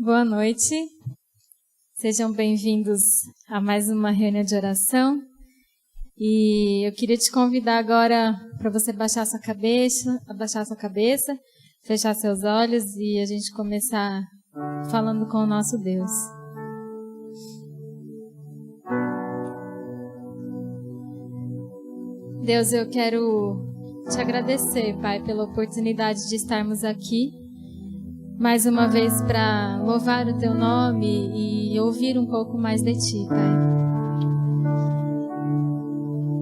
Boa noite, sejam bem-vindos a mais uma reunião de oração e eu queria te convidar agora para você abaixar sua cabeça, fechar seus olhos e a gente começar falando com o nosso Deus. Deus, eu quero te agradecer, Pai, pela oportunidade de estarmos aqui mais uma vez para louvar o Teu nome e ouvir um pouco mais de Ti, Pai.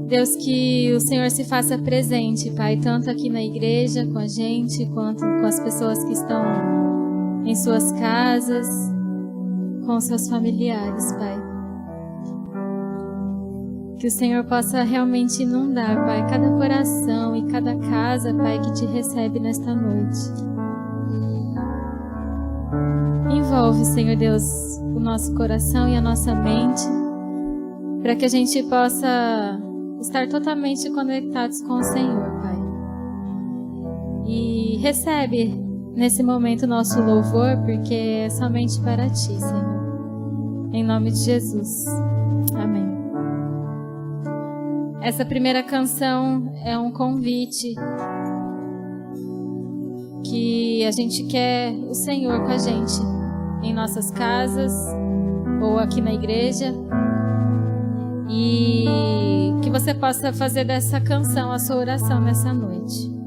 Deus, que o Senhor se faça presente, Pai, tanto aqui na igreja com a gente, quanto com as pessoas que estão em suas casas, com seus familiares, Pai. Que o Senhor possa realmente inundar, Pai, cada coração e cada casa, Pai, que te recebe nesta noite. Envolve, Senhor Deus, o nosso coração e a nossa mente, para que a gente possa estar totalmente conectados com o Senhor, Pai. E recebe nesse momento o nosso louvor, porque é somente para Ti, Senhor. Em nome de Jesus. Amém. Essa primeira canção é um convite que a gente quer o Senhor com a gente em nossas casas ou aqui na igreja, e que você possa fazer dessa canção a sua oração nessa noite.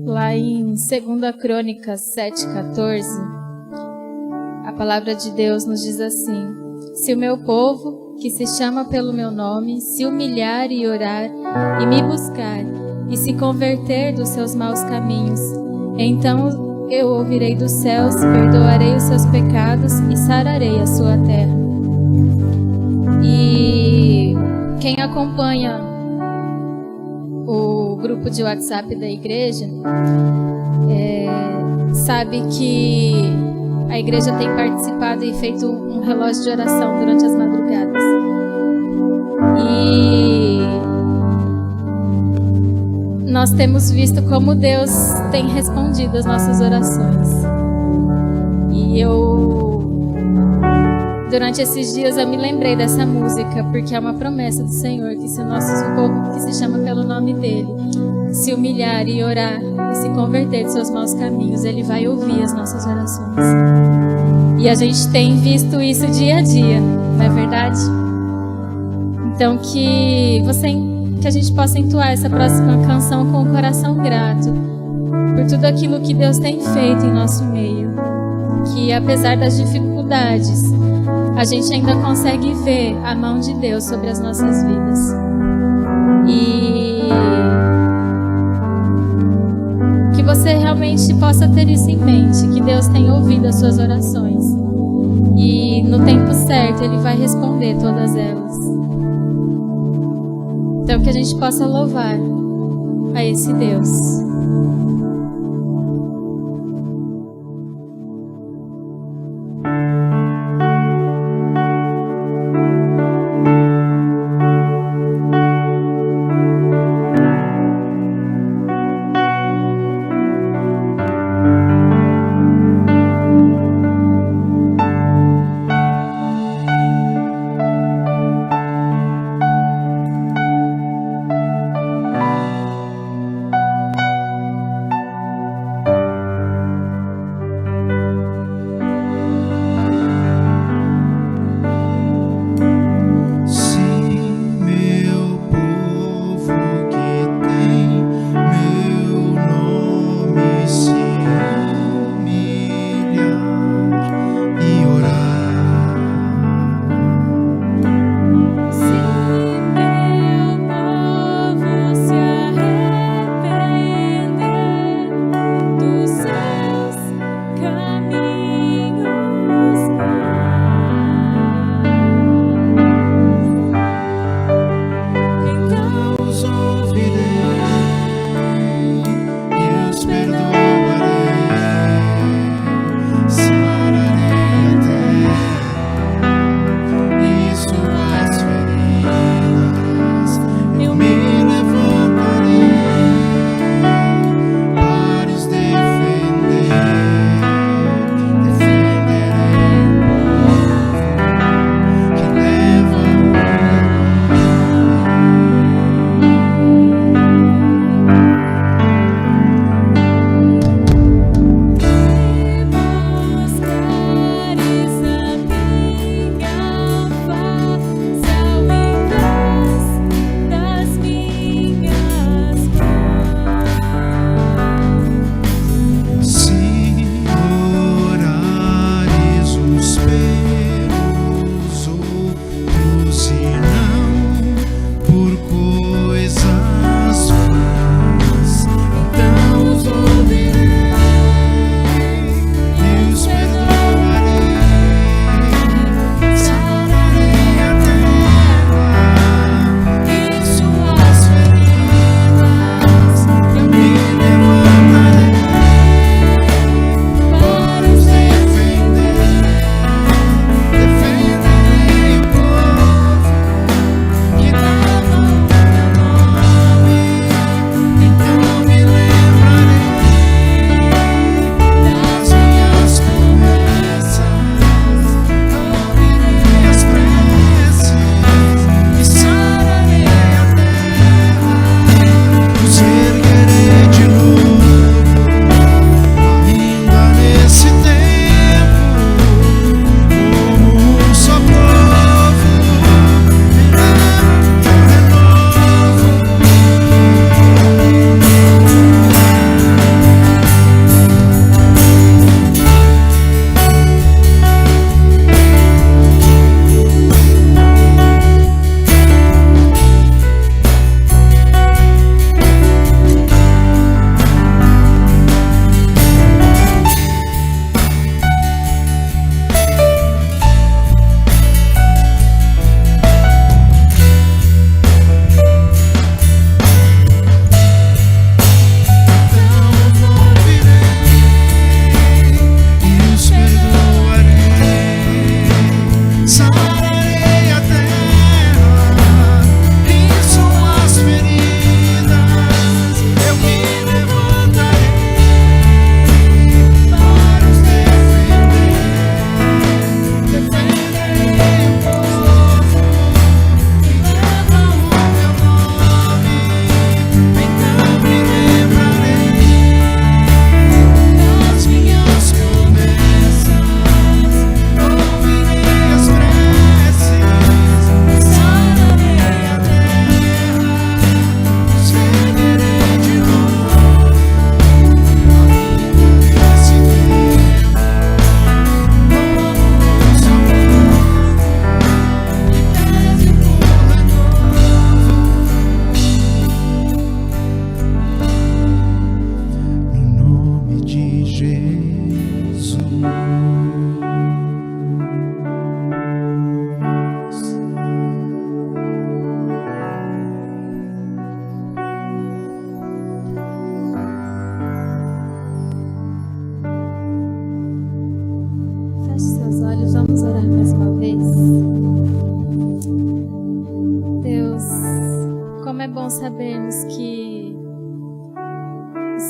Lá em 2 Crônicas 7,14, a palavra de Deus nos diz assim: se o meu povo, que se chama pelo meu nome, se humilhar e orar, e me buscar, e se converter dos seus maus caminhos, então eu ouvirei dos céus, perdoarei os seus pecados e sararei a sua terra. E quem acompanha o grupo de WhatsApp da igreja sabe que a igreja tem participado e feito um relógio de oração durante as madrugadas. E nós temos visto como Deus tem respondido às nossas orações. E durante esses dias eu me lembrei dessa música, porque é uma promessa do Senhor, que se o nosso povo, que se chama pelo nome dele, se humilhar e orar e se converter de seus maus caminhos, ele vai ouvir as nossas orações. E a gente tem visto isso dia a dia, não é verdade? Então que a gente possa entoar essa próxima canção com o coração grato por tudo aquilo que Deus tem feito em nosso meio. Que apesar das dificuldades, a gente ainda consegue ver a mão de Deus sobre as nossas vidas. E que você realmente possa ter isso em mente, que Deus tem ouvido as suas orações. E no tempo certo Ele vai responder todas elas. Então que a gente possa louvar a esse Deus.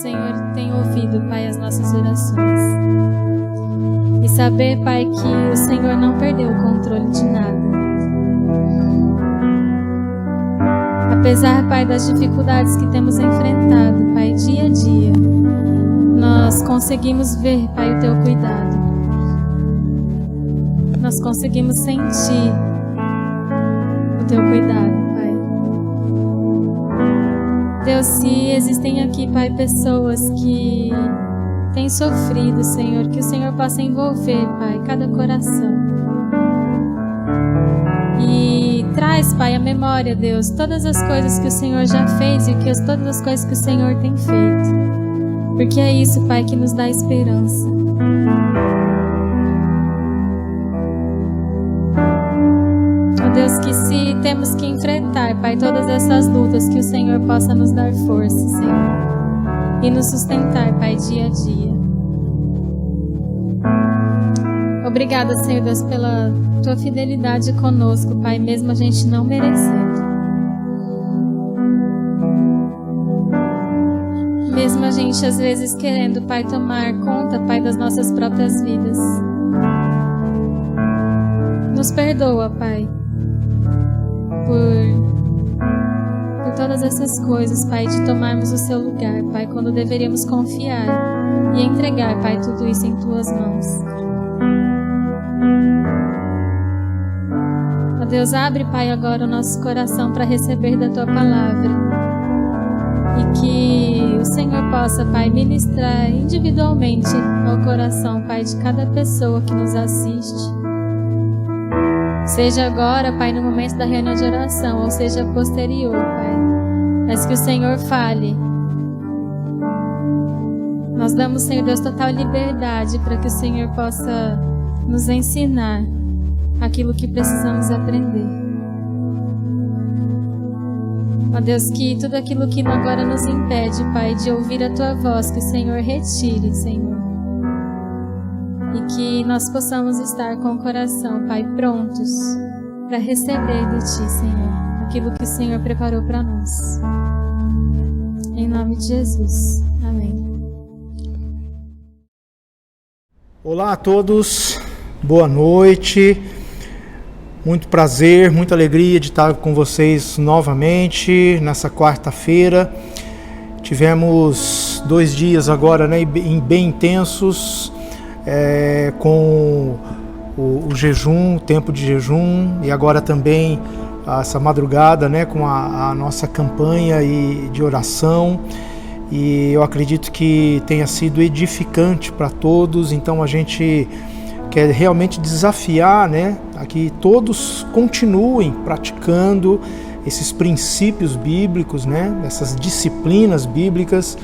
Senhor tem ouvido, Pai, as nossas orações. E saber, Pai, que o Senhor não perdeu o controle de nada. Apesar, Pai, das dificuldades que temos enfrentado, Pai, dia a dia, nós conseguimos ver, Pai, o Teu cuidado. Nós conseguimos sentir o Teu cuidado, Pai. Deus, se existem aqui, Pai, pessoas que têm sofrido, Senhor, que o Senhor possa envolver, Pai, cada coração. E traz, Pai, a memória, Deus, todas as coisas que o Senhor já fez e todas as coisas que o Senhor tem feito. Porque é isso, Pai, que nos dá esperança. Ó Deus, que se temos que enfrentar, Pai, todas essas lutas, que o Senhor possa nos dar força, Senhor, e nos sustentar, Pai, dia a dia. Obrigada, Senhor Deus, pela Tua fidelidade conosco, Pai, mesmo a gente não merecendo. Mesmo a gente, às vezes, querendo, Pai, tomar conta, Pai, das nossas próprias vidas. Nos perdoa, Pai, por todas essas coisas, Pai, de tomarmos o Seu lugar, Pai, quando deveríamos confiar e entregar, Pai, tudo isso em Tuas mãos. Ó Deus, abre, Pai, agora o nosso coração para receber da Tua palavra. E que o Senhor possa, Pai, ministrar individualmente ao coração, Pai, de cada pessoa que nos assiste. Seja agora, Pai, no momento da reunião de oração, ou seja posterior, Pai. Mas que o Senhor fale. Nós damos, Senhor Deus, total liberdade para que o Senhor possa nos ensinar aquilo que precisamos aprender. Ó Deus, que tudo aquilo que agora nos impede, Pai, de ouvir a Tua voz, que o Senhor retire, Senhor. E que nós possamos estar com o coração, Pai, prontos para receber de Ti, Senhor, aquilo que o Senhor preparou para nós. Em nome de Jesus. Amém. Olá a todos, boa noite. Muito prazer, muita alegria de estar com vocês novamente nessa quarta-feira. Tivemos 2 dias agora, né, bem intensos, com o jejum, o tempo de jejum, e agora também essa madrugada, né, com a nossa campanha de oração. E eu acredito que tenha sido edificante para todos, então a gente quer realmente desafiar, né, a que todos continuem praticando esses princípios bíblicos, né, essas disciplinas bíblicas,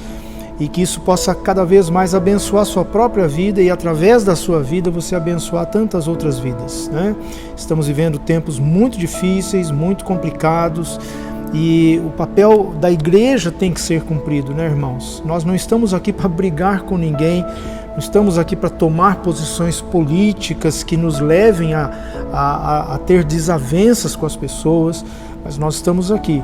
e que isso possa cada vez mais abençoar a sua própria vida e através da sua vida você abençoar tantas outras vidas, né? Estamos vivendo tempos muito difíceis, muito complicados, e o papel da igreja tem que ser cumprido, né, irmãos? Nós não estamos aqui para brigar com ninguém, não estamos aqui para tomar posições políticas que nos levem a ter desavenças com as pessoas, mas nós estamos aqui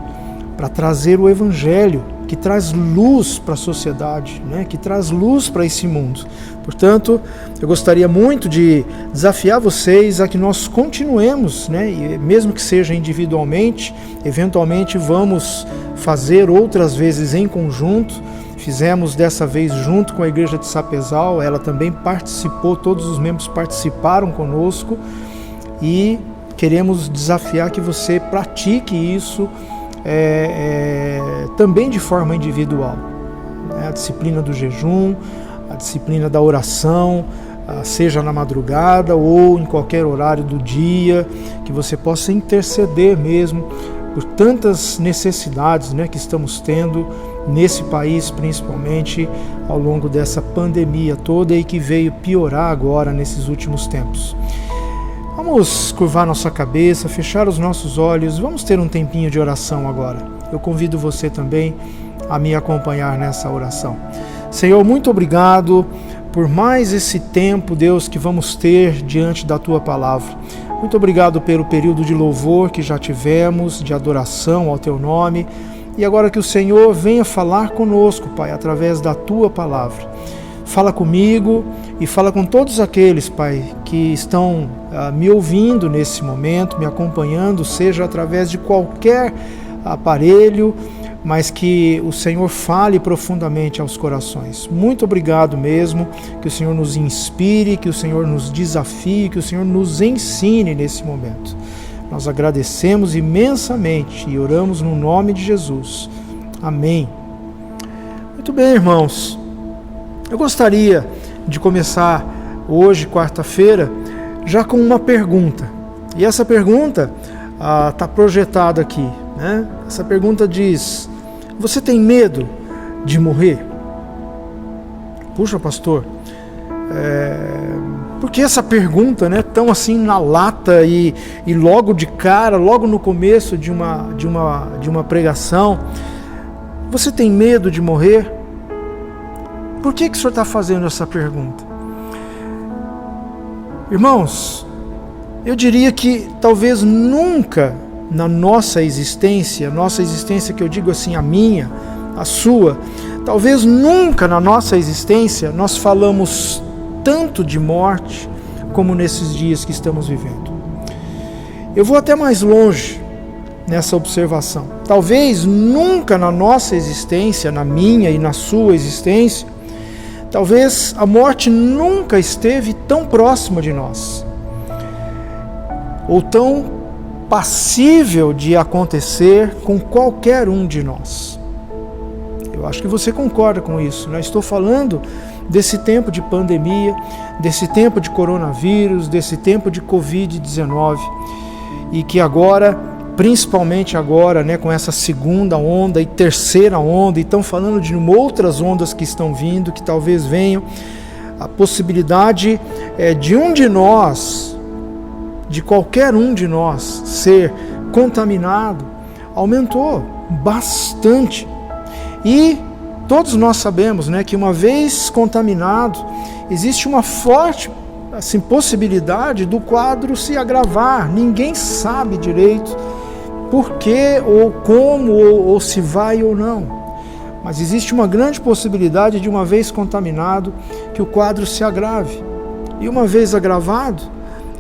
para trazer o Evangelho, que traz luz para a sociedade, né? Que traz luz para esse mundo. Portanto, eu gostaria muito de desafiar vocês a que nós continuemos, né? E mesmo que seja individualmente, eventualmente vamos fazer outras vezes em conjunto. Fizemos dessa vez junto com a igreja de Sapezal, ela também participou, todos os membros participaram conosco, e queremos desafiar que você pratique isso também de forma individual, né? A disciplina do jejum, a disciplina da oração, seja na madrugada ou em qualquer horário do dia, que você possa interceder mesmo por tantas necessidades, né, que estamos tendo nesse país, principalmente ao longo dessa pandemia toda e que veio piorar agora nesses últimos tempos. Vamos curvar nossa cabeça, fechar os nossos olhos, vamos ter um tempinho de oração agora. Eu convido você também a me acompanhar nessa oração. Senhor, muito obrigado por mais esse tempo, Deus, que vamos ter diante da Tua palavra. Muito obrigado pelo período de louvor que já tivemos, de adoração ao Teu nome. e agora que o Senhor venha falar conosco, Pai, através da Tua palavra. Fala comigo e fala com todos aqueles, Pai, que estão me ouvindo nesse momento, me acompanhando, seja através de qualquer aparelho, mas que o Senhor fale profundamente aos corações. Muito obrigado mesmo, que o Senhor nos inspire, que o Senhor nos desafie, que o Senhor nos ensine nesse momento. Nós agradecemos imensamente e oramos no nome de Jesus. Amém. Muito bem, irmãos. Eu gostaria de começar hoje, quarta-feira, já com uma pergunta. E essa pergunta está projetada aqui, né? Essa pergunta diz: você tem medo de morrer? Puxa, pastor, por que essa pergunta, né, tão assim na lata e logo de cara, logo no começo de uma pregação? Você tem medo de morrer? Por que o senhor está fazendo essa pergunta? Irmãos, eu diria que talvez nunca na nossa existência que eu digo assim, a minha, a sua, talvez nunca na nossa existência nós falamos tanto de morte como nesses dias que estamos vivendo. Eu vou até mais longe nessa observação. Talvez nunca na nossa existência, na minha e na sua existência, talvez a morte nunca esteve tão próxima de nós, ou tão passível de acontecer com qualquer um de nós. Eu acho que você concorda com isso, né? Estou falando desse tempo de pandemia, desse tempo de coronavírus, desse tempo de Covid-19, e que agora, principalmente agora, né, com essa segunda onda e terceira onda, e estão falando de outras ondas que estão vindo, que talvez venham, a possibilidade de um de nós, de qualquer um de nós, ser contaminado, aumentou bastante. E todos nós sabemos, né, que uma vez contaminado, existe uma forte possibilidade do quadro se agravar. Ninguém sabe direito por que, ou como, ou se vai ou não. Mas existe uma grande possibilidade de, uma vez contaminado, que o quadro se agrave. E uma vez agravado,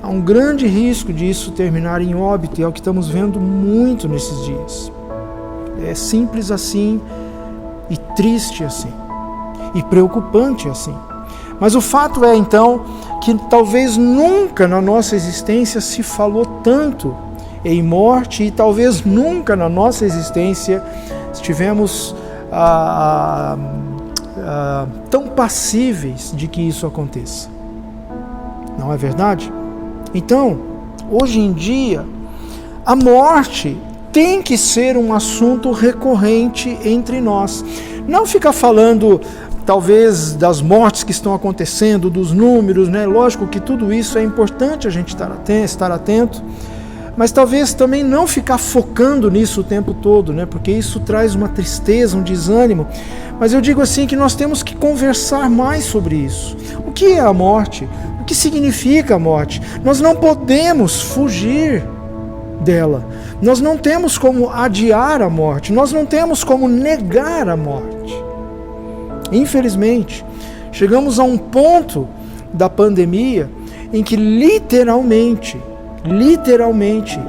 há um grande risco de isso terminar em óbito, e é o que estamos vendo muito nesses dias. É simples assim, e triste assim, e preocupante assim. Mas o fato é, então, que talvez nunca na nossa existência se falou tanto em morte, e talvez nunca na nossa existência estivemos tão passíveis de que isso aconteça. Não é verdade? Então, hoje em dia, a morte tem que ser um assunto recorrente entre nós. Não ficar falando, talvez, das mortes que estão acontecendo, dos números, né? Lógico que tudo isso é importante a gente estar atento, mas talvez também não ficar focando nisso o tempo todo, né? Porque isso traz uma tristeza, um desânimo. Mas eu digo assim que nós temos que conversar mais sobre isso. O que é a morte? O que significa a morte? Nós não podemos fugir dela. Nós não temos como adiar a morte. Nós não temos como negar a morte. Infelizmente, chegamos a um ponto da pandemia em que literalmente,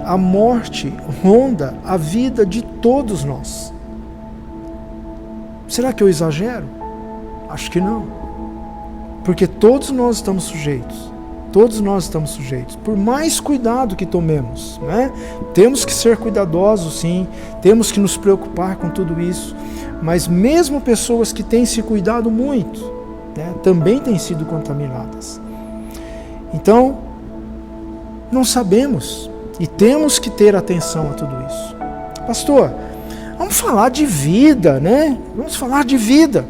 a morte ronda a vida de todos nós. Será que eu exagero? Acho que não. Porque todos nós estamos sujeitos. Todos nós estamos sujeitos. Por mais cuidado que tomemos, né? Temos que ser cuidadosos, sim. Temos que nos preocupar com tudo isso. Mas mesmo pessoas que têm se cuidado muito, né, também têm sido contaminadas. Então, não sabemos e temos que ter atenção a tudo isso. Pastor, vamos falar de vida, né? Vamos falar de vida.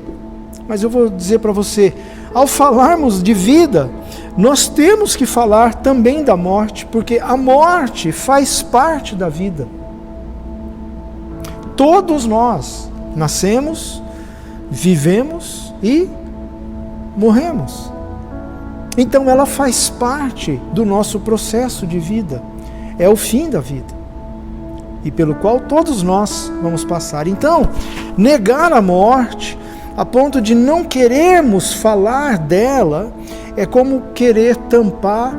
Mas eu vou dizer para você, ao falarmos de vida, nós temos que falar também da morte, porque a morte faz parte da vida. Todos nós nascemos, vivemos e morremos. Então ela faz parte do nosso processo de vida. É o fim da vida. e pelo qual todos nós vamos passar. Então, negar a morte, a ponto de não querermos falar dela, é como querer tampar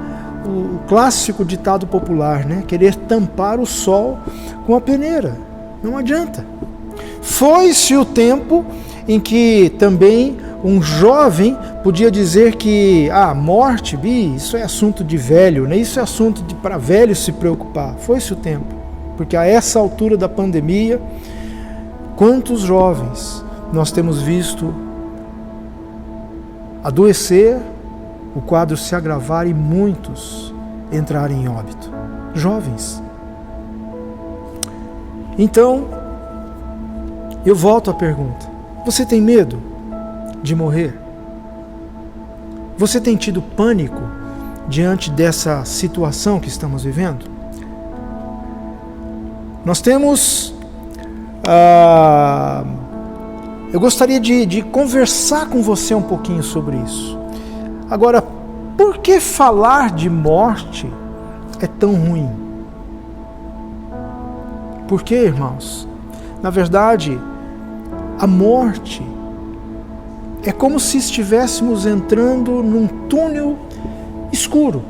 o clássico ditado popular, né? Querer tampar o sol com a peneira. Não adianta. Foi-se o tempo em que também um jovem podia dizer que morte, isso é assunto de velho, né? Isso é assunto para velho se preocupar. Foi-se o tempo, porque a essa altura da pandemia, quantos jovens nós temos visto adoecer, o quadro se agravar e muitos entrarem em óbito. Jovens. Então, eu volto à pergunta. Você tem medo de morrer? Você tem tido pânico diante dessa situação que estamos vivendo? Nós temos... eu gostaria de conversar com você um pouquinho sobre isso. Agora, por que falar de morte é tão ruim? Por quê, irmãos? Na verdade, a morte é como se estivéssemos entrando num túnel escuro.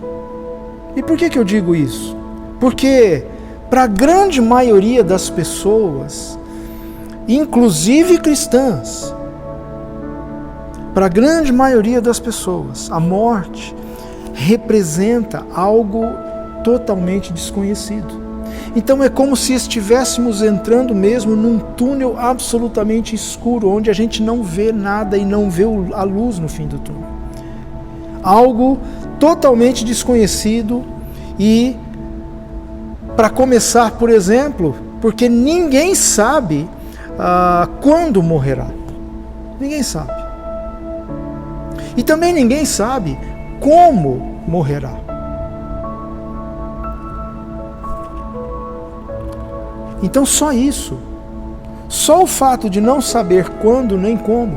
E por que eu digo isso? Porque para a grande maioria das pessoas, inclusive cristãs, para a grande maioria das pessoas, a morte representa algo totalmente desconhecido. Então é como se estivéssemos entrando mesmo num túnel absolutamente escuro, onde a gente não vê nada e não vê a luz no fim do túnel. Algo totalmente desconhecido e, para começar, por exemplo, porque ninguém sabe quando morrerá. Ninguém sabe. E também ninguém sabe como morrerá. Então só isso, só o fato de não saber quando nem como,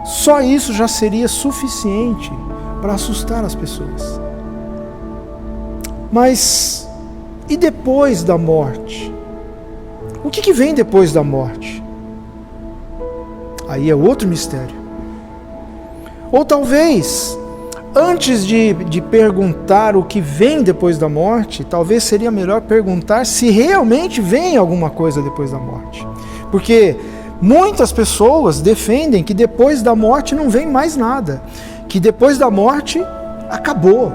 só isso já seria suficiente para assustar as pessoas. Mas e depois da morte? O que vem depois da morte? Aí é outro mistério. Ou talvez, antes de perguntar o que vem depois da morte, talvez seria melhor perguntar se realmente vem alguma coisa depois da morte. Porque muitas pessoas defendem que depois da morte não vem mais nada, que depois da morte acabou.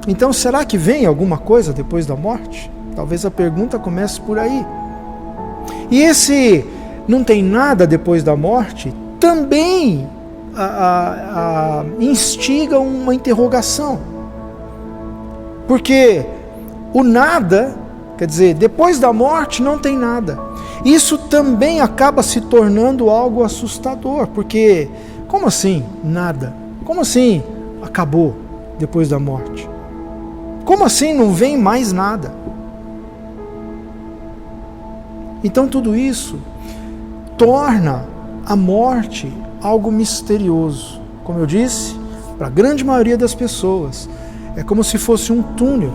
Então, será que vem alguma coisa depois da morte? Talvez a pergunta comece por aí. E esse não tem nada depois da morte também instiga uma interrogação. Porque o nada, quer dizer, depois da morte não tem nada. Isso também acaba se tornando algo assustador, porque como assim nada? Como assim acabou depois da morte? Como assim não vem mais nada? Então tudo isso torna a morte algo misterioso. Como eu disse, para a grande maioria das pessoas, é como se fosse um túnel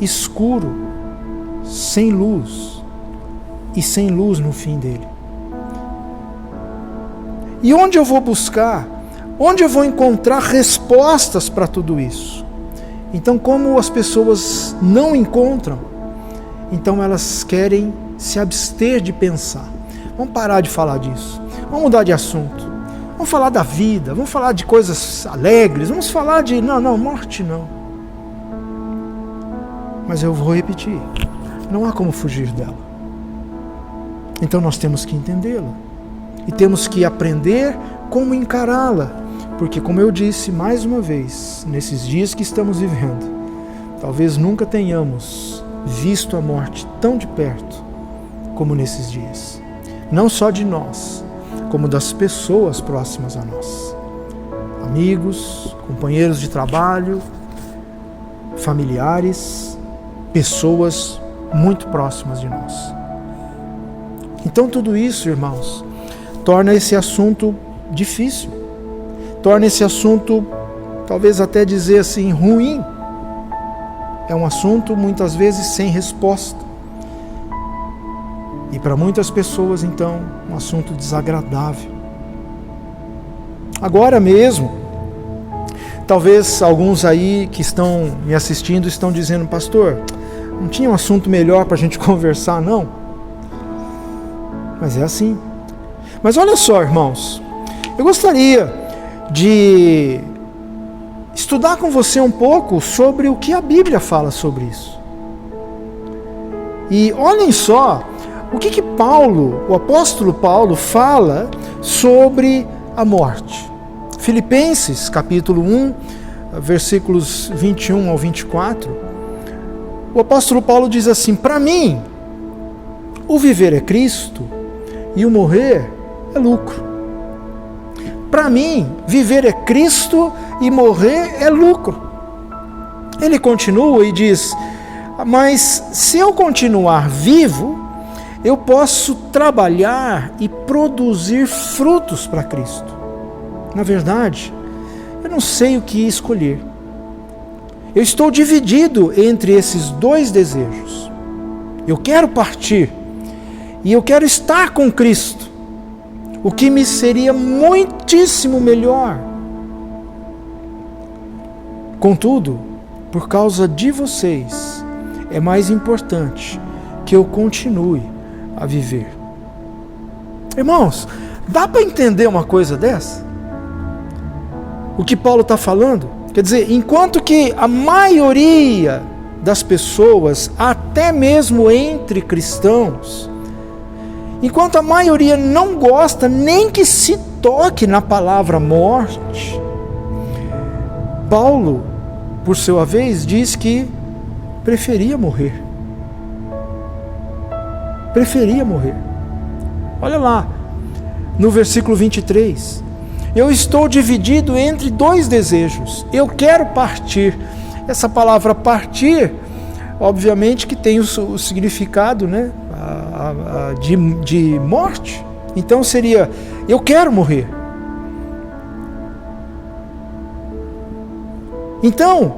escuro, sem luz, e sem luz no fim dele. E onde eu vou buscar? Onde eu vou encontrar respostas para tudo isso? Então, como as pessoas não encontram, então elas querem se abster de pensar. Vamos parar de falar disso. Vamos mudar de assunto. Vamos falar da vida, vamos falar de coisas alegres, vamos falar de... Não, morte não. Mas eu vou repetir, não há como fugir dela. Então nós temos que entendê-la. E temos que aprender como encará-la. Porque, como eu disse mais uma vez, nesses dias que estamos vivendo, talvez nunca tenhamos visto a morte tão de perto como nesses dias. Não só de nós, como das pessoas próximas a nós. Amigos, companheiros de trabalho, familiares, pessoas muito próximas de nós. Então tudo isso, irmãos, torna esse assunto difícil. Torna esse assunto, talvez até dizer assim, ruim. é um assunto muitas vezes sem resposta. E para muitas pessoas, então, um assunto desagradável. Agora mesmo, talvez alguns aí que estão me assistindo estão dizendo: pastor, não tinha um assunto melhor para a gente conversar, não? Mas é assim. Mas olha só, irmãos, eu gostaria de estudar com você um pouco sobre o que a Bíblia fala sobre isso. E olhem só, o que Paulo, o apóstolo Paulo, fala sobre a morte. Filipenses, capítulo 1, versículos 21 ao 24, o apóstolo Paulo diz assim: para mim, o viver é Cristo e o morrer é lucro. Para mim, viver é Cristo e morrer é lucro. Ele continua e diz: mas se eu continuar vivo, eu posso trabalhar e produzir frutos para Cristo. Na verdade, eu não sei o que escolher. Eu estou dividido entre esses dois desejos. Eu quero partir e eu quero estar com Cristo, o que me seria muitíssimo melhor. Contudo, por causa de vocês, é mais importante que eu continue a viver. Irmãos, dá para entender uma coisa dessa? O que Paulo está falando? Quer dizer, enquanto que a maioria das pessoas, até mesmo entre cristãos, enquanto a maioria não gosta nem que se toque na palavra morte, Paulo, por sua vez, diz que preferia morrer. Preferia morrer. Olha lá, no versículo 23. Eu estou dividido entre dois desejos. Eu quero partir. Essa palavra partir, obviamente que tem o significado, né, de morte. Então seria: eu quero morrer. Então,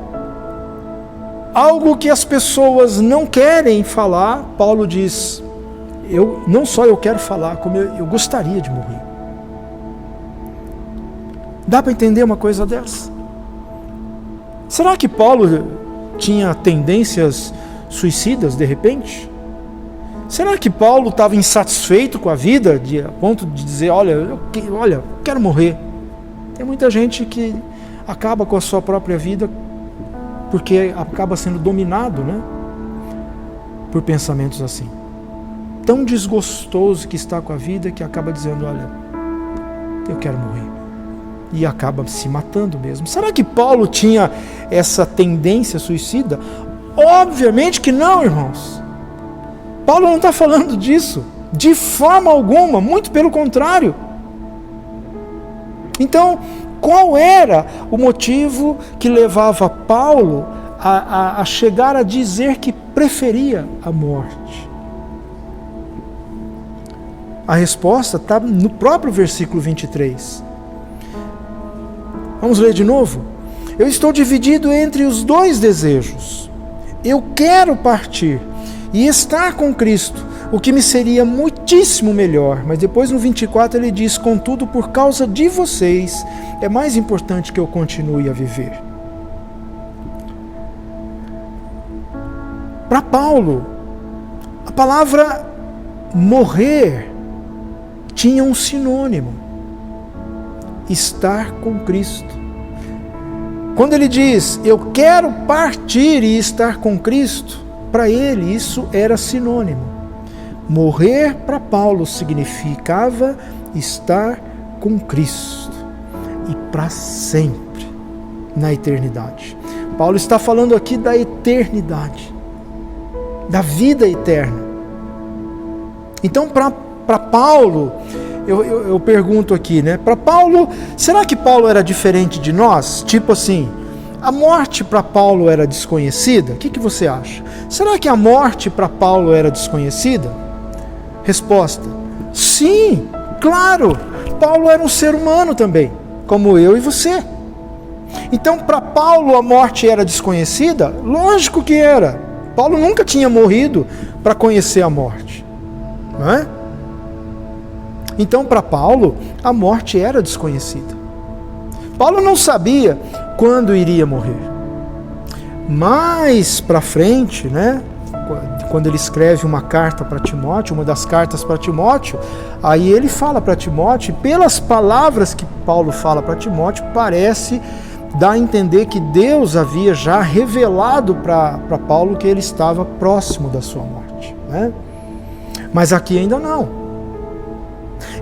algo que as pessoas não querem falar, Paulo diz: não só eu quero falar, como eu gostaria de morrer. Dá para entender uma coisa dessa? Será que Paulo tinha tendências suicidas de repente? Será que Paulo estava insatisfeito com a vida a ponto de dizer: olha, eu quero morrer? Tem muita gente que acaba com a sua própria vida porque acaba sendo dominado, né, por pensamentos assim. Tão desgostoso que está com a vida que acaba dizendo: olha, eu quero morrer. E acaba se matando mesmo. Será que Paulo tinha essa tendência suicida? Obviamente que não, irmãos. Paulo não está falando disso, de forma alguma, muito pelo contrário. Então, qual era o motivo que levava Paulo a chegar a dizer que preferia a morte? A resposta está no próprio versículo 23. Vamos ler de novo? Eu estou dividido entre os dois desejos. Eu quero partir e estar com Cristo, o que me seria muitíssimo melhor. Mas depois no 24 ele diz: contudo, por causa de vocês, é mais importante que eu continue a viver. Para Paulo, a palavra morrer tinha um sinônimo: estar com Cristo. Quando ele diz: eu quero partir e estar com Cristo, para ele isso era sinônimo. Morrer para Paulo significava estar com Cristo e para sempre, na eternidade. Paulo está falando aqui da eternidade, da vida eterna. Então, para Paulo, eu pergunto aqui, né? Para Paulo, será que Paulo era diferente de nós? Tipo assim, a morte para Paulo era desconhecida? O que você acha? Será que a morte para Paulo era desconhecida? Resposta: sim, claro. Paulo era um ser humano também, como eu e você. Então, para Paulo, a morte era desconhecida? Lógico que era. Paulo nunca tinha morrido para conhecer a morte, não é? Então, para Paulo, a morte era desconhecida. Paulo não sabia quando iria morrer. Mais para frente, né? Quando ele escreve uma carta para Timóteo, uma das cartas para Timóteo, aí ele fala para Timóteo, pelas palavras que Paulo fala para Timóteo, parece dar a entender que Deus havia já revelado para Paulo que ele estava próximo da sua morte, né? Mas aqui ainda não.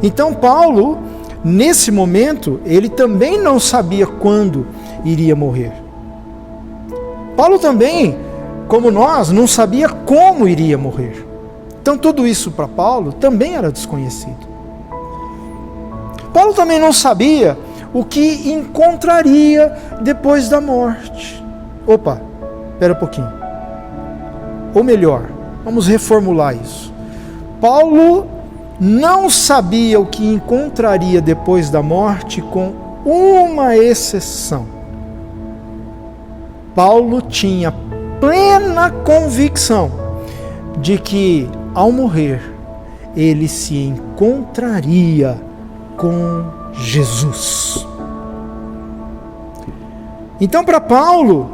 Então Paulo, nesse momento, ele também não sabia quando iria morrer. Paulo também, como nós, não sabia como iria morrer. Então tudo isso para Paulo também era desconhecido. Paulo também não sabia o que encontraria depois da morte. Opa, espera um pouquinho. Ou melhor, vamos reformular isso. Paulo não sabia o que encontraria depois da morte, com uma exceção. Paulo tinha plena convicção de que, ao morrer, ele se encontraria com Jesus. Então, para Paulo,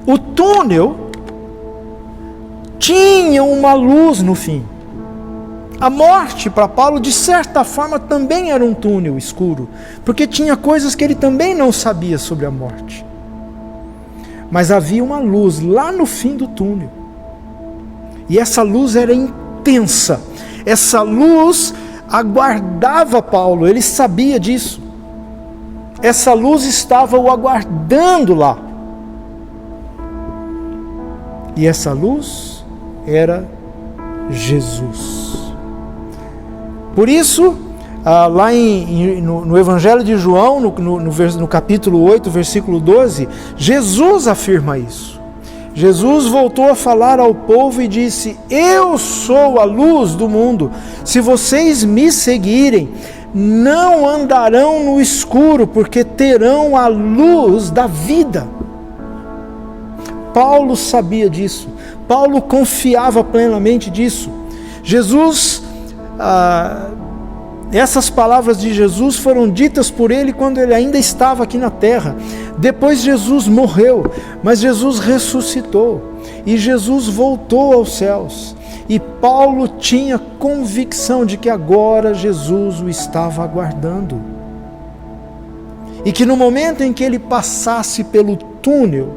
o túnel tinha uma luz no fim. A morte, para Paulo, de certa forma, também era um túnel escuro, porque tinha coisas que ele também não sabia sobre a morte. Mas havia uma luz lá no fim do túnel. E essa luz era intensa. Essa luz aguardava Paulo, ele sabia disso. Essa luz estava o aguardando lá. E essa luz era Jesus. Por isso, lá no Evangelho de João, no capítulo 8, versículo 12, Jesus afirma isso. Jesus voltou a falar ao povo e disse: eu sou a luz do mundo. Se vocês me seguirem, não andarão no escuro, porque terão a luz da vida. Paulo sabia disso. Paulo confiava plenamente disso. Jesus, essas palavras de Jesus foram ditas por ele quando ele ainda estava aqui na terra. Depois Jesus morreu, mas Jesus ressuscitou e Jesus voltou aos céus. E Paulo tinha convicção de que agora Jesus o estava aguardando. E que no momento em que ele passasse pelo túnel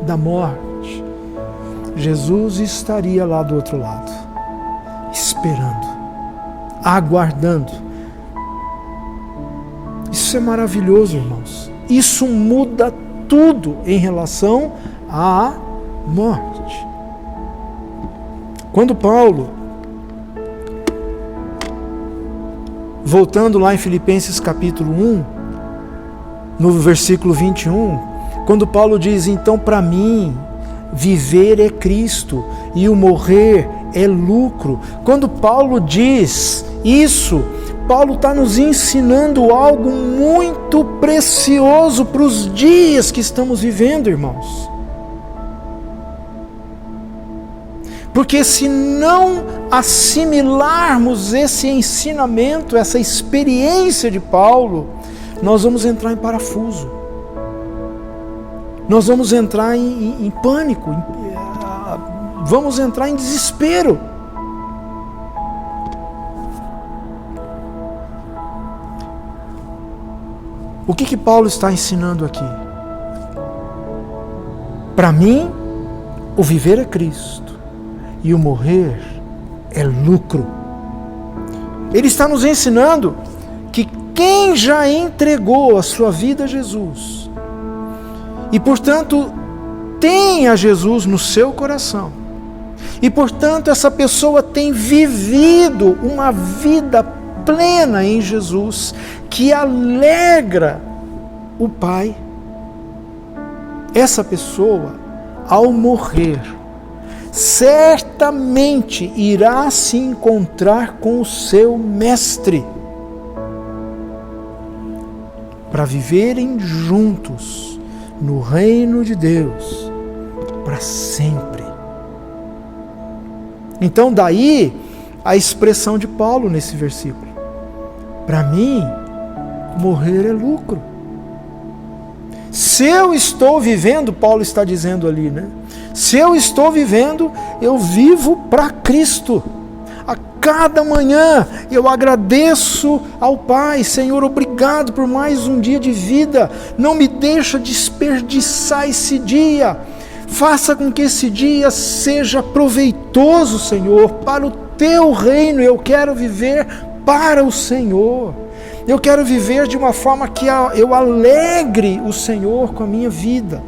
da morte, Jesus estaria lá do outro lado, esperando, aguardando. Isso é maravilhoso, irmãos. Isso muda tudo em relação à morte. Quando Paulo, voltando lá em Filipenses capítulo 1, no versículo 21, quando Paulo diz: então para mim viver é Cristo e o morrer é lucro. Quando Paulo diz isso, Paulo está nos ensinando algo muito precioso para os dias que estamos vivendo, irmãos. Porque se não assimilarmos esse ensinamento, essa experiência de Paulo, nós vamos entrar em parafuso. Nós vamos entrar em pânico, vamos entrar em desespero. O que Paulo está ensinando aqui? Para mim, o viver é Cristo e o morrer é lucro. Ele está nos ensinando que quem já entregou a sua vida a Jesus e, portanto, tem a Jesus no seu coração, e, portanto, essa pessoa tem vivido uma vida plena em Jesus, que alegra o Pai, essa pessoa, ao morrer, certamente irá se encontrar com o seu Mestre. para viverem juntos no reino de Deus para sempre. Então daí a expressão de Paulo nesse versículo: para mim, morrer é lucro. Se eu estou vivendo, Paulo está dizendo ali, né? Se eu estou vivendo, eu vivo para Cristo. A cada manhã eu agradeço ao Pai: Senhor, obrigado por mais um dia de vida. Não me deixa desperdiçar esse dia. Faça com que esse dia seja proveitoso, Senhor, para o Teu reino. Eu quero viver para o Senhor. Eu quero viver de uma forma que eu alegre o Senhor com a minha vida.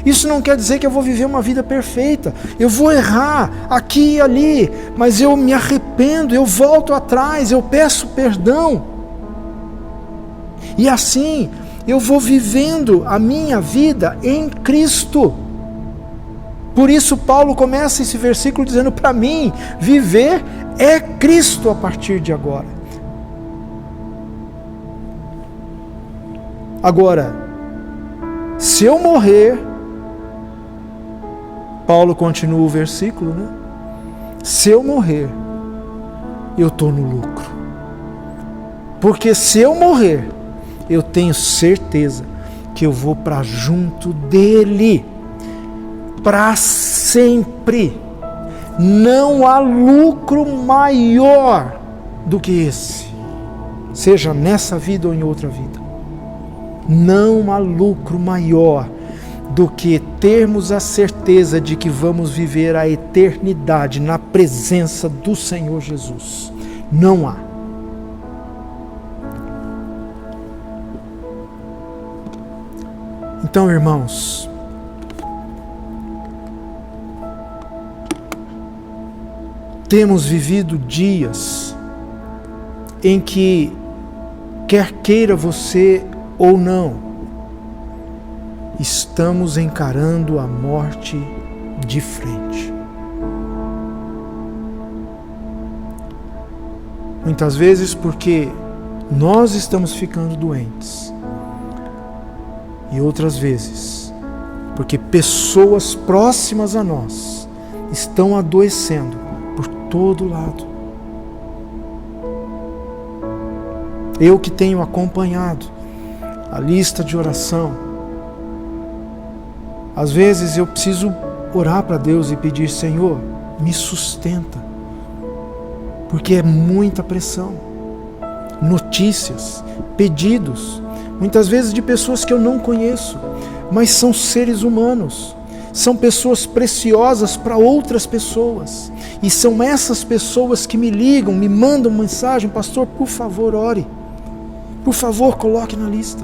Isso não quer dizer que eu vou viver uma vida perfeita. Eu vou errar aqui e ali, mas eu me arrependo, eu volto atrás, eu peço perdão. E assim eu vou vivendo a minha vida em Cristo. Por isso Paulo começa esse versículo dizendo: para mim, viver é Cristo a partir de agora. Agora, se eu morrer, Paulo continua o versículo, né? Se eu morrer, eu estou no lucro. Porque se eu morrer, eu tenho certeza que eu vou para junto dele, para sempre. Não há lucro maior do que esse, seja nessa vida ou em outra vida. Não há lucro maior do que termos a certeza de que vamos viver a eternidade na presença do Senhor Jesus. Não há. Então, irmãos, temos vivido dias em que, quer queira você ou não, estamos encarando a morte de frente. Muitas vezes porque nós estamos ficando doentes, e outras vezes porque pessoas próximas a nós estão adoecendo por todo lado. Eu que tenho acompanhado a lista de oração, às vezes eu preciso orar para Deus e pedir: Senhor, me sustenta, porque é muita pressão, notícias, pedidos, muitas vezes de pessoas que eu não conheço, mas são seres humanos, são pessoas preciosas para outras pessoas, e são essas pessoas que me ligam, me mandam mensagem: pastor, por favor, ore, por favor, coloque na lista.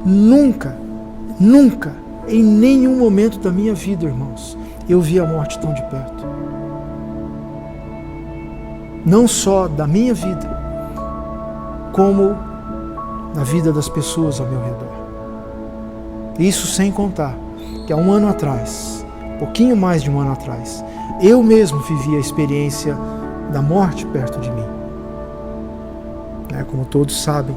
Nunca, em nenhum momento da minha vida, irmãos, eu vi a morte tão de perto. Não só da minha vida, como na vida das pessoas ao meu redor. Isso sem contar que há um ano atrás, pouquinho mais de um ano atrás, eu mesmo vivi a experiência da morte perto de mim. Como todos sabem,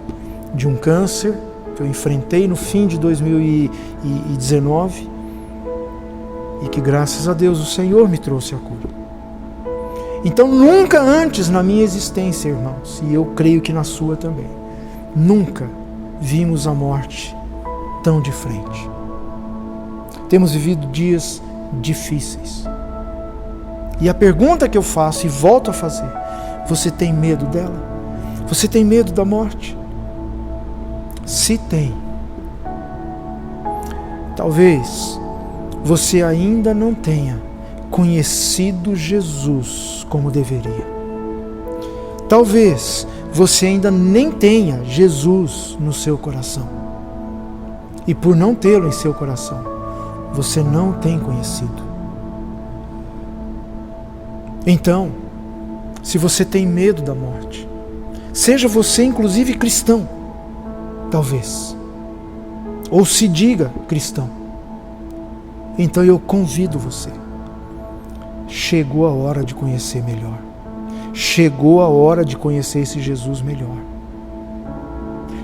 de um câncer que eu enfrentei no fim de 2019 e que, graças a Deus, o Senhor me trouxe a cura. Então, nunca antes na minha existência, irmãos, e eu creio que na sua também, nunca vimos a morte tão de frente. Temos vivido dias difíceis. E a pergunta que eu faço e volto a fazer: você tem medo dela? Você tem medo da morte? Se tem, talvez você ainda não tenha conhecido Jesus como deveria. Talvez você ainda nem tenha Jesus no seu coração. E por não tê-lo em seu coração, você não tem conhecido. Então, se você tem medo da morte, seja você inclusive cristão, talvez, ou se diga cristão, então eu convido você. Chegou a hora de conhecer melhor. Chegou a hora de conhecer esse Jesus melhor.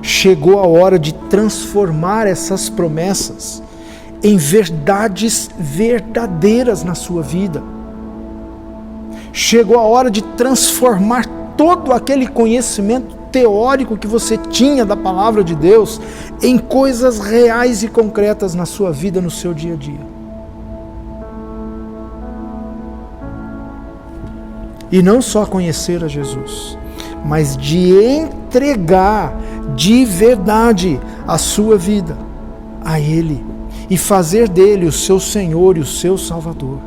Chegou a hora de transformar essas promessas em verdades verdadeiras na sua vida. Chegou a hora de transformar todo aquele conhecimento teórico que você tinha da palavra de Deus em coisas reais e concretas na sua vida, no seu dia a dia. E não só conhecer a Jesus, mas de entregar de verdade a sua vida a Ele e fazer dele o seu Senhor e o seu Salvador.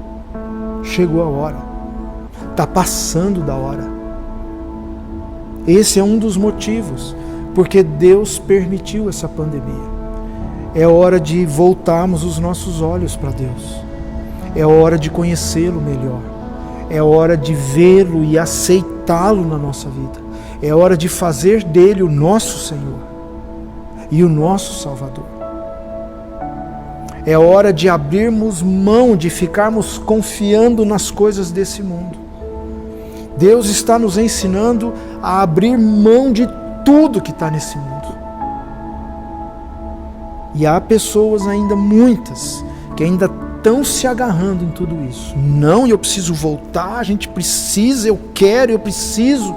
Chegou a hora, está passando da hora. Esse é um dos motivos porque Deus permitiu essa pandemia. É hora de voltarmos os nossos olhos para Deus. É hora de conhecê-lo melhor. É hora de vê-lo e aceitá-lo na nossa vida. É hora de fazer dele o nosso Senhor e o nosso Salvador. É hora de abrirmos mão, de ficarmos confiando nas coisas desse mundo. Deus está nos ensinando a abrir mão de tudo que está nesse mundo. E há pessoas ainda, muitas, que ainda estão se agarrando em tudo isso. Não, eu preciso voltar, a gente precisa, eu quero, eu preciso.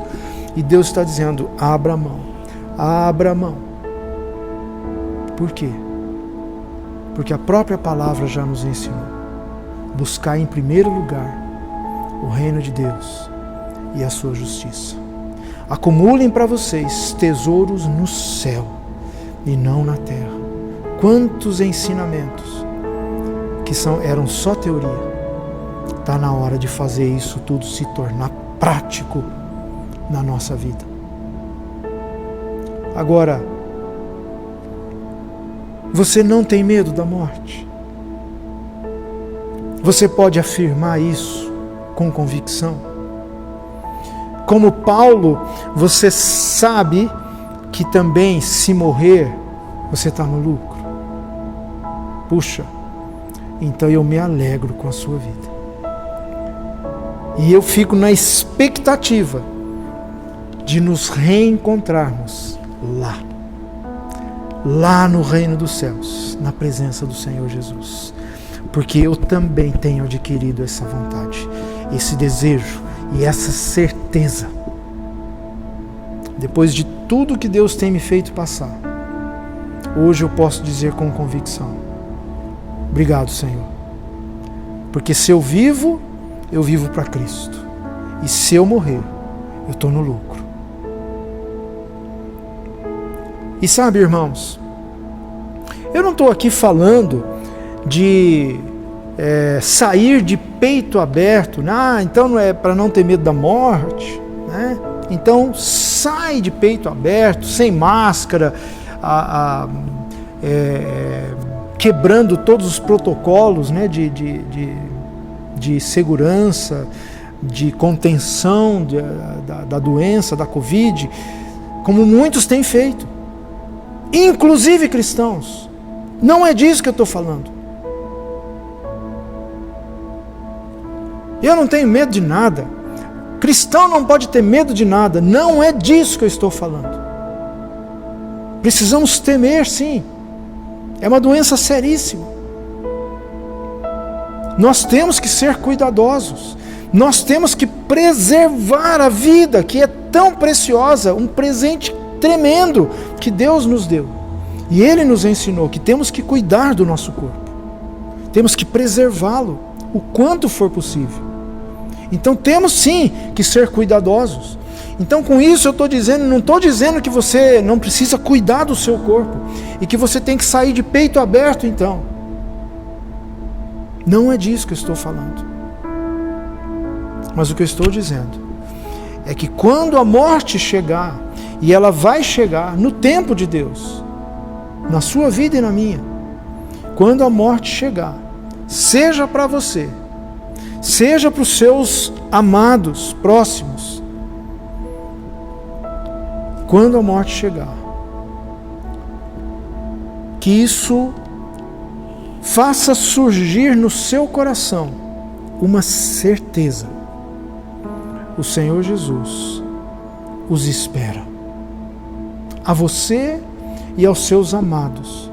E Deus está dizendo, abra mão, abra mão. Por quê? Porque a própria palavra já nos ensinou. Buscar em primeiro lugar o reino de Deus e a sua justiça. Acumulem para vocês tesouros no céu e não na terra. Quantos ensinamentos que eram só teoria. Está na hora de fazer isso tudo se tornar prático na nossa vida. Agora, você não tem medo da morte? Você pode afirmar isso com convicção? Como Paulo, você sabe que também, se morrer, você está no lucro. Puxa, então eu me alegro com a sua vida. E eu fico na expectativa de nos reencontrarmos lá no reino dos céus, na presença do Senhor Jesus. Porque eu também tenho adquirido essa vontade, esse desejo e essa certeza. Depois de tudo que Deus tem me feito passar, hoje eu posso dizer com convicção, obrigado, Senhor. Porque se eu vivo para Cristo. E se eu morrer, eu estou no lucro. E sabe, irmãos, eu não estou aqui falando de sair de peito aberto. Então não é para não ter medo da morte, né? Então sai de peito aberto, sem máscara, quebrando todos os protocolos, né, de segurança, de contenção da doença, da Covid, como muitos têm feito, inclusive cristãos. Não é disso que eu estou falando. Eu não tenho medo de nada. Cristão não pode ter medo de nada. Não é disso que eu estou falando. Precisamos temer, sim. É uma doença seríssima. Nós temos que ser cuidadosos. Nós temos que preservar a vida, que é tão preciosa, um presente tremendo que Deus nos deu. E Ele nos ensinou que temos que cuidar do nosso corpo. Temos que preservá-lo o quanto for possível. Então temos sim que ser cuidadosos. Então com isso eu estou dizendo, não estou dizendo que você não precisa cuidar do seu corpo e que você tem que sair de peito aberto então. Não é disso que eu estou falando. Mas o que eu estou dizendo é que quando a morte chegar, e ela vai chegar no tempo de Deus, na sua vida e na minha, quando a morte chegar, seja para você, seja para os seus amados, próximos, quando a morte chegar, que isso faça surgir no seu coração uma certeza: o Senhor Jesus os espera, a você e aos seus amados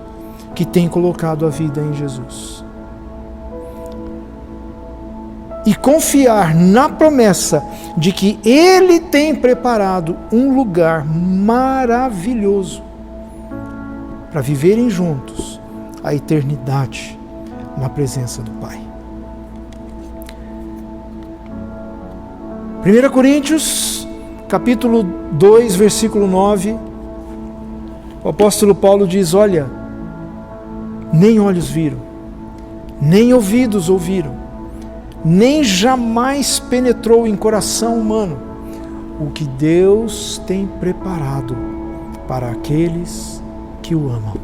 que têm colocado a vida em Jesus. E confiar na promessa de que Ele tem preparado um lugar maravilhoso para viverem juntos a eternidade na presença do Pai. 1 Coríntios, capítulo 2, versículo 9, o apóstolo Paulo diz: olha, nem olhos viram, nem ouvidos ouviram, nem jamais penetrou em coração humano o que Deus tem preparado para aqueles que o amam.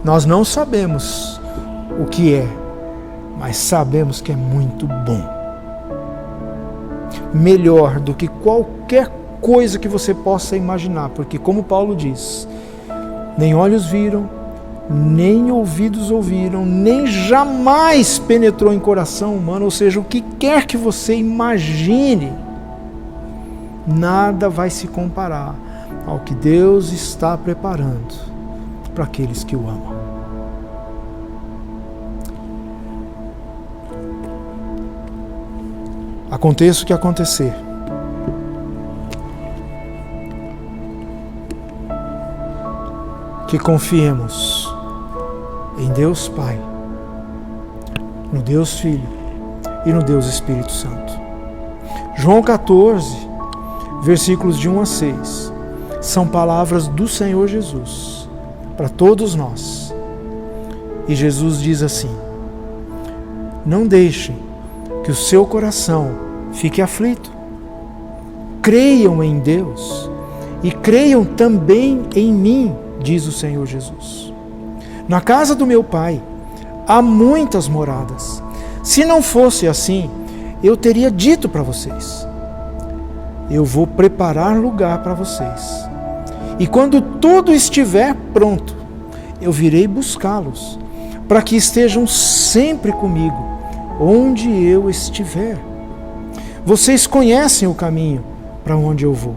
Nós não sabemos o que é, mas sabemos que é muito bom. Melhor do que qualquer coisa que você possa imaginar, porque como Paulo diz, nem olhos viram, nem ouvidos ouviram, nem jamais penetrou em coração humano, ou seja, o que quer que você imagine, nada vai se comparar ao que Deus está preparando para aqueles que o amam. Aconteça o que acontecer, que confiemos em Deus Pai, no Deus Filho e no Deus Espírito Santo. João 14, versículos de 1 a 6, são palavras do Senhor Jesus para todos nós. E Jesus diz assim: não deixem que o seu coração fique aflito. Creiam em Deus e creiam também em mim, diz o Senhor Jesus. Na casa do meu Pai há muitas moradas. Se não fosse assim, eu teria dito para vocês: eu vou preparar lugar para vocês. E quando tudo estiver pronto, eu virei buscá-los, para que estejam sempre comigo, onde eu estiver. Vocês conhecem o caminho para onde eu vou.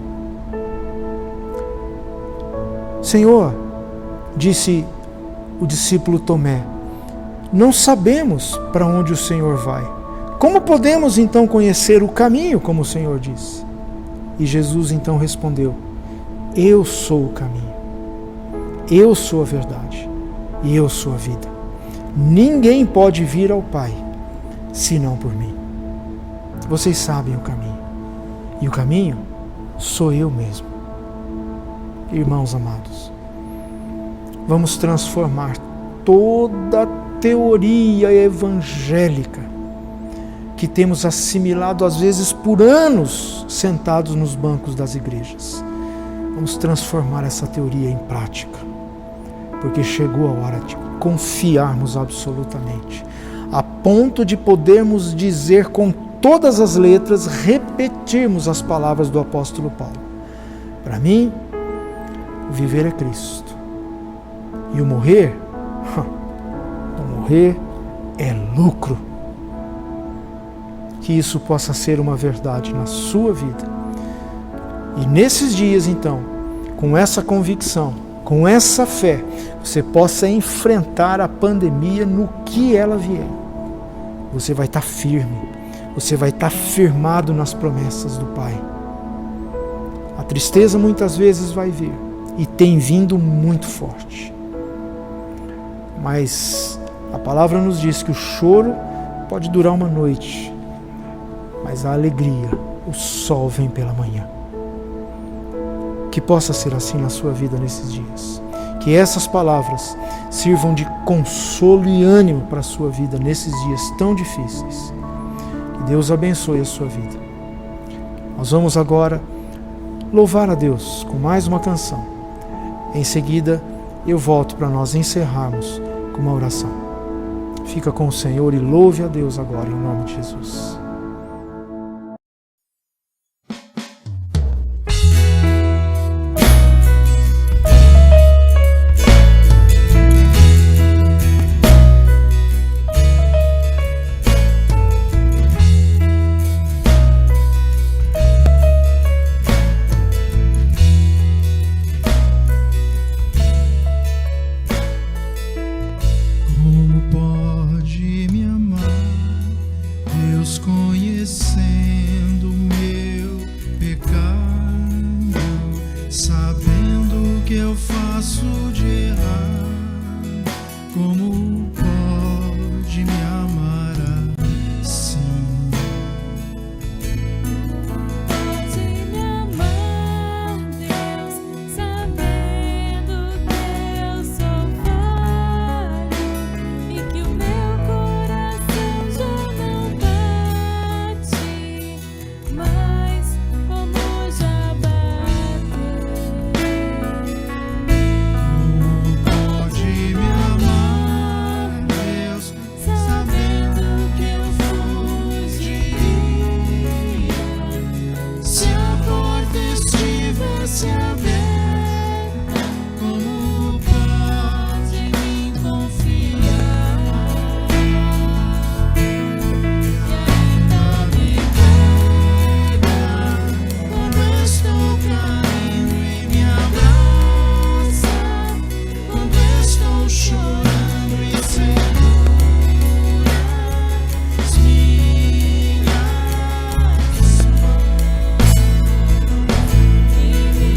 Senhor, disse o discípulo Tomé, não sabemos para onde o Senhor vai. Como podemos então conhecer o caminho, como o Senhor disse? E Jesus então respondeu: eu sou o caminho, eu sou a verdade e eu sou a vida. Ninguém pode vir ao Pai senão por mim. Vocês sabem o caminho, e o caminho sou eu mesmo. Irmãos amados, vamos transformar toda a teoria evangélica que temos assimilado às vezes por anos sentados nos bancos das igrejas. Vamos transformar essa teoria em prática, porque chegou a hora de confiarmos absolutamente, a ponto de podermos dizer com todas as letras, repetirmos as palavras do apóstolo Paulo: para mim, o viver é Cristo, e o morrer é lucro. Que isso possa ser uma verdade na sua vida. E nesses dias, então, com essa convicção, com essa fé, você possa enfrentar a pandemia no que ela vier. Você vai estar firme, você vai estar firmado nas promessas do Pai. A tristeza muitas vezes vai vir, e tem vindo muito forte. Mas a palavra nos diz que o choro pode durar uma noite, mas a alegria, o sol vem pela manhã. Que possa ser assim na sua vida nesses dias. Que essas palavras sirvam de consolo e ânimo para a sua vida nesses dias tão difíceis. Que Deus abençoe a sua vida. Nós vamos agora louvar a Deus com mais uma canção. Em seguida, eu volto para nós encerrarmos com uma oração. Fica com o Senhor e louve a Deus agora, em nome de Jesus. sabendo que eu faço de errar. Como pode me amar assim? Pode me amar, Deus, sabendo que eu sou falho e que o meu coração já não bate mais como já bateu. Pode me amar, Deus, sabendo que eu fugiria. Se a porta estivesse aberta, como pode me confiar? E ainda me pega quando estou caindo e me abraça quando estou chorando e segura as minhas mãos e me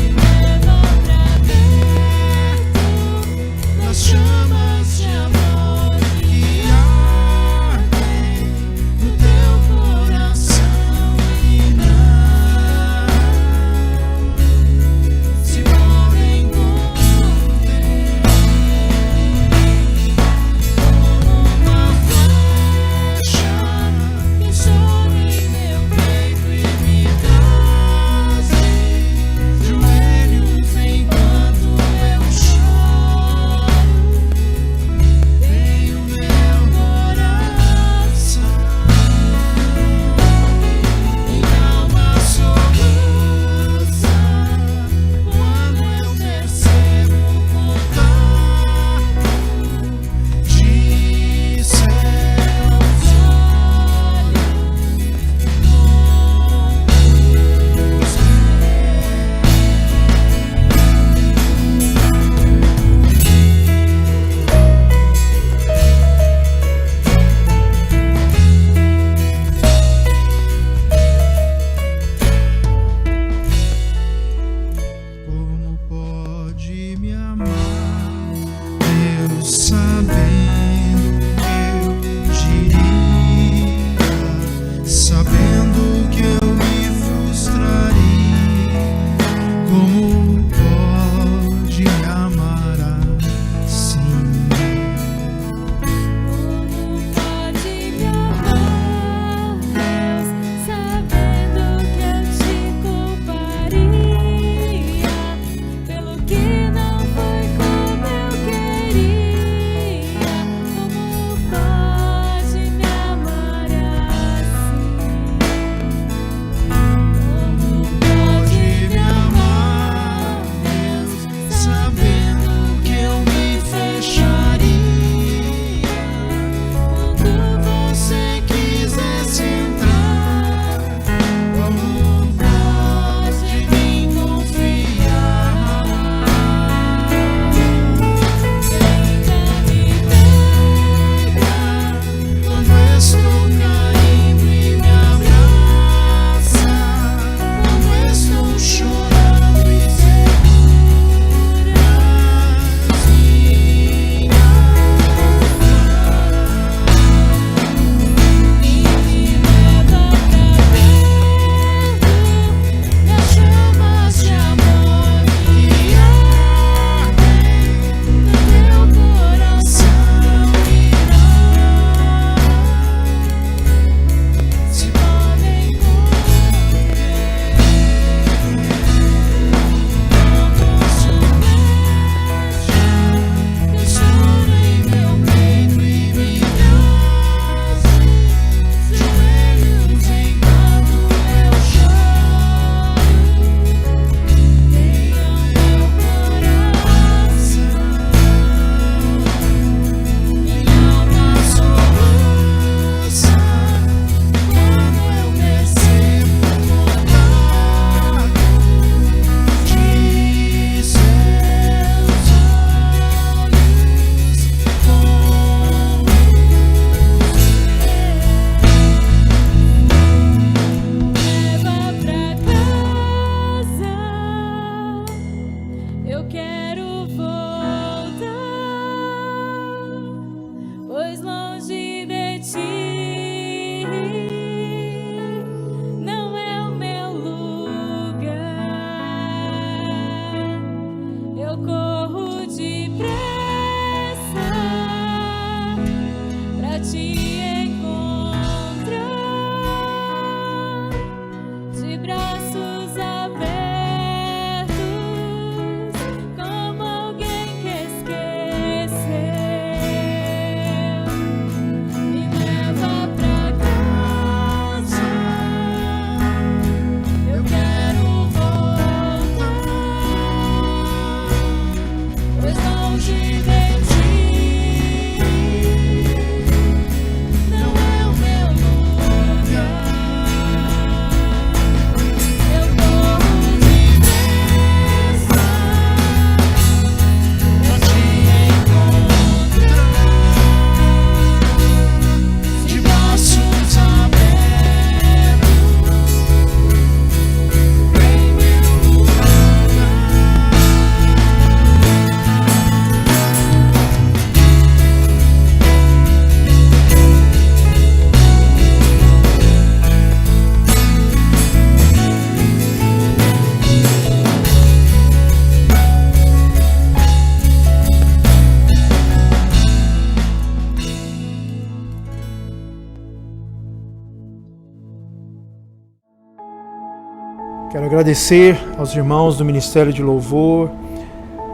agradecer aos irmãos do Ministério de Louvor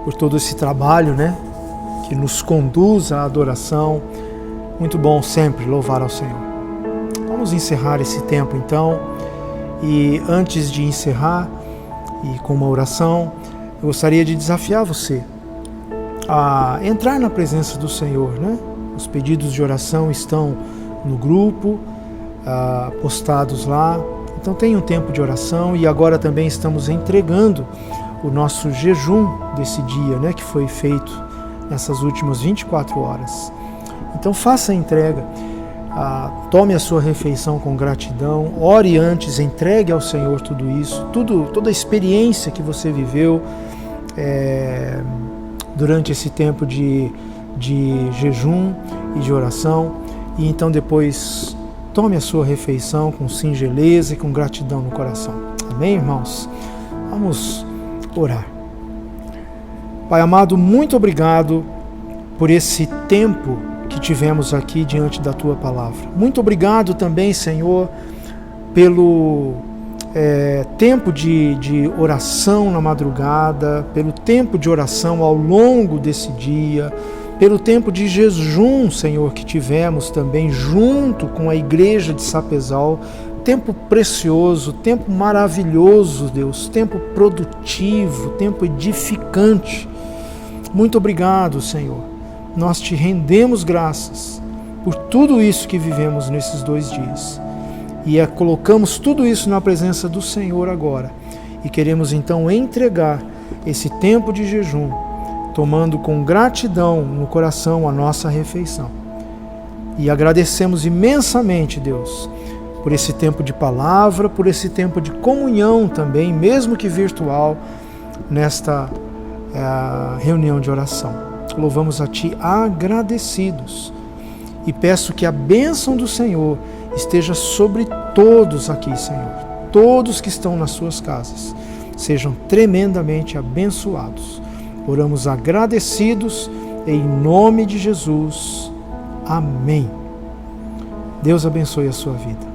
por todo esse trabalho, né, que nos conduz à adoração. Muito bom sempre louvar ao Senhor. Vamos encerrar esse tempo então, e antes de encerrar e com uma oração, eu gostaria de desafiar você a entrar na presença do Senhor, né? Os pedidos de oração estão no grupo, postados lá. Então tenha um tempo de oração, e agora também estamos entregando o nosso jejum desse dia, né, que foi feito nessas últimas 24 horas. Então faça a entrega, tome a sua refeição com gratidão, ore antes, entregue ao Senhor tudo isso, toda a experiência que você viveu durante esse tempo de jejum e de oração, e então depois tome a sua refeição com singeleza e com gratidão no coração. Amém, irmãos? Vamos orar. Pai amado, muito obrigado por esse tempo que tivemos aqui diante da Tua Palavra. Muito obrigado também, Senhor, pelo tempo de oração na madrugada, pelo tempo de oração ao longo desse dia, pelo tempo de jejum, Senhor, que tivemos também junto com a igreja de Sapezal. Tempo precioso, tempo maravilhoso, Deus, tempo produtivo, tempo edificante. Muito obrigado, Senhor. Nós te rendemos graças por tudo isso que vivemos nesses 2 dias. E colocamos tudo isso na presença do Senhor agora. E queremos então entregar esse tempo de jejum, tomando com gratidão no coração a nossa refeição. E agradecemos imensamente, Deus, por esse tempo de palavra, por esse tempo de comunhão também, mesmo que virtual, nesta reunião de oração. Louvamos a Ti agradecidos, e peço que a bênção do Senhor esteja sobre todos aqui, Senhor. Todos que estão nas suas casas sejam tremendamente abençoados. Oramos agradecidos em nome de Jesus. Amém. Deus abençoe a sua vida.